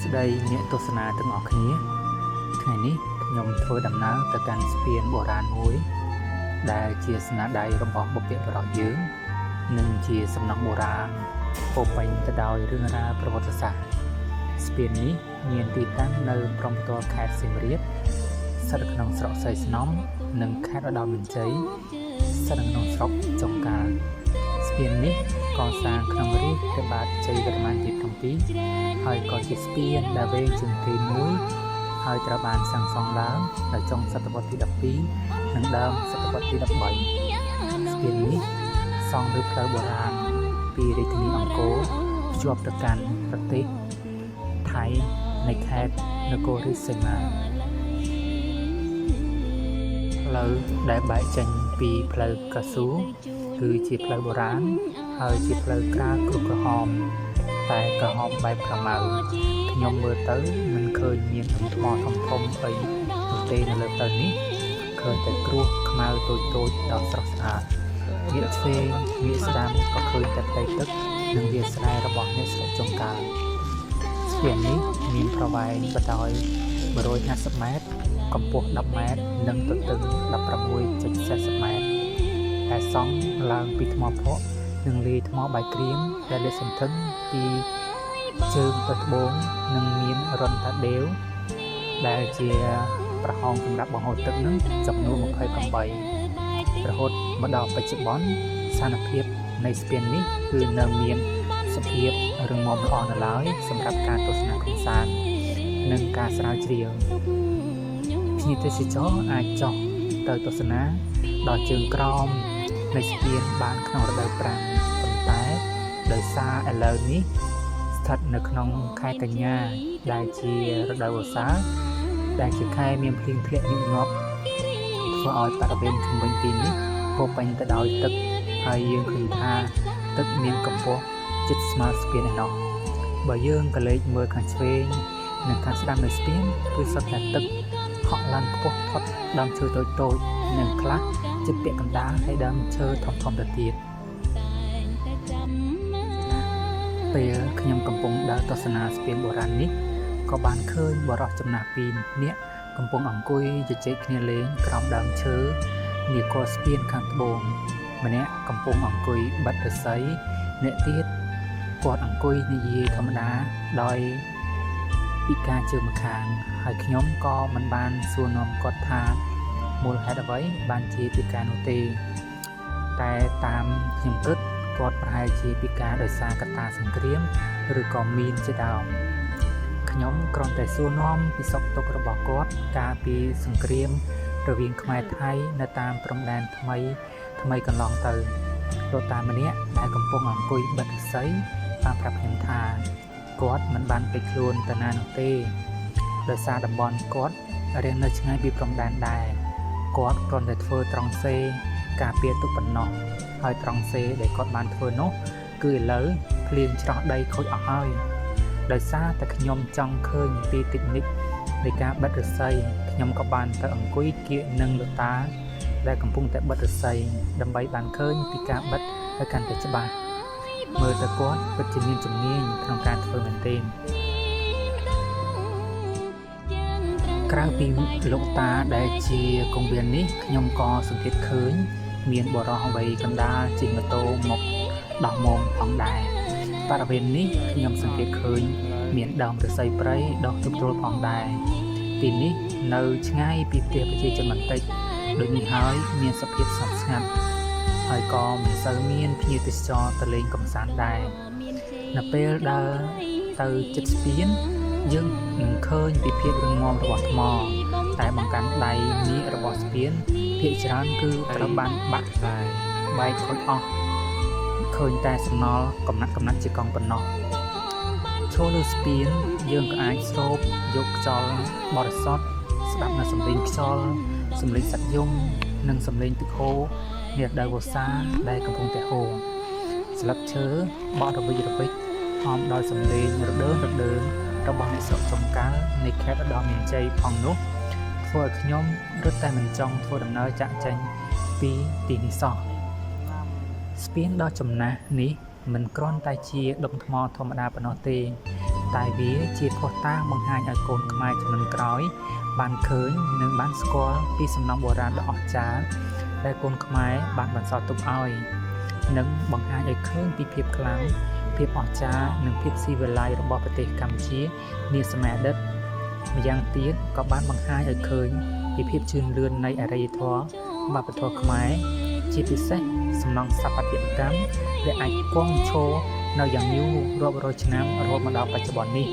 ស្ដីអ្នកទស្សនាទាំងអស់គ្នាថ្ងៃនេះខ្ញុំធ្វើដំណើរទៅកាន់ស្ពានបុរាណមួយដែលជាស្នាដៃរបស់បុព្វបុរសយើងនិងជាសំណង់បុរាណពោរពេញទៅដោយរឿងរ៉ាវប្រវត្តិសាស្ត្រស្ពាននេះមានទីតាំងនៅព្រំផ្ទាល់ខេត្តសៀមរាបស្ថិតក្នុងស្រុកសីស្នំនិងខេត្តឧត្តរមានជ័យស្ថិតក្នុងស្រុកចុងកាល់ស្ពាននេះកសាងក្នុងរាជព្រះបាទជ័យវរ្ម័នទី7ហើយក៏ជាស្ពានដែលវែងជាងគេមួយហើយត្រូវបានសាងសង់ឡើងនៅចុងសតវត្សទី12និងដើមសតវត្សទី13ស្ពាននេះសង់លើផ្លូវបុរាណពីរាជធានីអង្គរភ្ជាប់ទៅកាន់ប្រទេសថៃនៃខេត្តនគររាជសីមាផ្លូវដែលបែកចេញពីផ្លូវកស៊ូគឺជាផ្លូវបុរាណហើយជាផ្លូវក្រាលគ្រោះក្រហមតែក្រហមបែបក្រមៅខ្ញុំមើលទៅមិនឃើញមានថ្មធំអីនោះទេនៅលើផ្លូវនេះឃើញតែគ្រួសខ្មៅតូចដ៏ស្រស់ស្អាតងាកឆ្វេងងាកស្ដាំក៏ឃើញតែផ្ទៃទឹកនិងវាលស្រែរបស់អ្នកស្រុកចុងកាល់ស្ពាននេះមានប្រវែងបណ្ដោយ150ម៉ែត្រកម្ពស់10ម៉ែត្រនិងទទឹង 16.40 ម៉ែត្រដែលសង់ឡើងពីថ្មភក់និងលាយថ្មបាយក្រៀមដែលលាតសន្ធឹងពីជើងទៅត្បូងនិងមានរន្ធថាដេវដែលជាប្រហោងសម្រាប់បង្ហូរទឹកនឹងចំនួន28រហូតមកដល់បច្ចុប្បន្នស្ថានភាពនៃស្ពាននេះគឺនៅមានសភាពរឹងមាំល្អនៅឡើយសម្រាប់ការទស្សនាកម្សាន្តនិងការស្រាវជ្រាវភ្ញៀវទេសចរអាចចុះទៅទស្សនាដល់ជើងក្រោមនៃស្ពានបានក្នុងរដូវប្រាំងប៉ុន្តែដោយសារឥឡូវនេះស្ថិតនៅក្នុងខែកញ្ញាដែលជារដូវវស្សាដែលជាខែមានភ្លៀងធ្លាក់ញឹកញាប់ធ្វើឲ្យបរិវេណជុំវិញទីនេះពោរពេញទៅដោយទឹកហើយយើងឃើញថាទឹកមានកម្ពស់ជិតស្មើស្ពានឯណោះបើយើងក៏លេចមើលខាងឆ្វេងនិងខាងស្ដាំនៃស្ពានគឺសុទ្ធតែទឹកហក់ឡើងខ្ពស់ផុតដើមឈើតូចនិងខ្លះជិតពាក់កណ្ដាលហើយដើមឈើធំទៅទៀតពេលខ្ញុំកំពុងដើរទស្សនាស្ពានបុរាណនេះក៏បានឃើញបរិសុទ្ធចំណាស់2នាក់កំពុងអង្គុយជជែកគ្នាលេងក្រោមដើមឈើនាគល់ស្ពានខាងត្បូងម្នាក់កំពុងអង្គុយបិទឫស្សីអ្នកទៀតគាត់អង្គុយនិយាយធម្មតាដោយពិការជើងម្ខាងហើយខ្ញុំក៏មិនបានសួរនាំគាត់ថាមូលហេតុអ្វីបានជាពិការនោះទេតែតាមខ្ញុំគិតគាត់ប្រហែលជាពិការដោយសារកត្តាសង្គ្រាមឬក៏មានជាដើមខ្ញុំគ្រាន់តែសួរនាំពីសុខទុក្ខរបស់គាត់កាលពីសង្គ្រាមរវាងខ្មែរថៃនៅតាមព្រំដែនថ្មីកន្លងទៅលោកតាម្នាក់ដែលកំពុងអង្គុយបិទឫស្សីបានប្រាប់ខ្ញុំថាគាត់មិនបានពេចខ្លួនទៅណានោះទេដោយសារតំបន់គាត់រៀងនៅឆ្ងាយពីព្រំដែនដែរគាត់គ្រាន់តែធ្វើត្រង់សេការពារទុកប៉ុណ្ណោះហើយត្រង់សេដែលគាត់បានធ្វើនោះគឺឥឡូវភ្លៀងច្រោះដីខូចអស់ហើយដោយសារតែខ្ញុំចង់ឃើញពីទិចនិចនៃការបិទឫស្សីខ្ញុំក៏បានទៅអង្គុយគៀកនឹងលោកតាដែលកំពុងតែបិទឫស្សីដើម្បីបានឃើញពីការបិទឲ្យកាន់តែច្បាស់មើលទៅគាត់ពិតជាមានជំនាញក្នុងការធ្វើមែនទែនក្រៅពីលោកតាដែលជាកងវិននេះខ្ញុំក៏សង្កេតឃើញមានបរិសុទ្ធវ័យកណ្ដាលជិះម៉ូតូមកដោះមុំផងដែរបរិវេណនេះខ្ញុំសង្កេតឃើញមានដើមឫស្សីព្រៃដុះទ្រុលផងដែរទីនេះនៅឆ្ងាយពីផ្ទះប្រជាជនបន្តិចដូចនេះហើយមានសភាពស្ងប់ស្ងាត់ហើយក៏មិនសូវមានភ្ញៀវទេសចរទៅលេងកម្សាន្តដែរនៅពេលដើរទៅជិតស្ពានយើងនឹងឃើញពីភាពរឹងមាំរបស់ថ្មតែបង្កាន់ដៃនេះរបស់ស្ពានភាគច្រើនគឺត្រូវបានបាក់បែកខូចអស់ឃើញតែសំណល់កំណាត់ជាកង់ប៉ុណ្ណោះឈរលើស្ពានយើងក៏អាចស្រូបយកខ្យល់បរិសុទ្ធស្ដាប់នូវសំឡេងខ្យល់សំឡេងសត្វយំនិងសំឡេងទឹកហូរនារដូវវស្សាដែលកំពុងតែហូរស្លឹកឈើបក់រវិចហមដោយសំឡេងរដើងរបស់អ្នកស្រុកចំការនៃខេត្តឧត្តរមានជ័យផងនោះធ្វើឲ្យខ្ញុំរត់តែមិនចង់ធ្វើដំណើរចាក់ចេញពីទីនេះសោះស្ពានដ៏ចំណាស់នេះមិនគ្រាន់តែជាដុំថ្មធម្មតាប៉ុណ្ណោះទេ តែវាជាភស្តុតាងបង្ហាញឲ្យកូនខ្មែរជំនាន់ក្រោយបានឃើញនិងបានស្គាល់ពីសំណង់បុរាណដ៏អស្ចារ្យដែលកូនខ្មែរបានបន្សល់ទុកឲ្យនិងបង្ហាញឲ្យឃើញពីភាពខ្លាំងភាពអស្ចារ្យនិងភាពស៊ីវិល័យរបស់ប្រទេសកម្ពុជានាសម័យអតីតម្យ៉ាងទៀតក៏បានបង្ហាញឲ្យឃើញពីភាពជឿនលឿននៃអរិយធម៌វប្បធម៌ខ្មែរជាពិសេសសំណង់ស្ថាបត្យកម្មដែលអាចគង់ឈរនៅយ៉ាងយូររាប់រយឆ្នាំរហូតមកដល់បច្ចុប្បន្ននេះ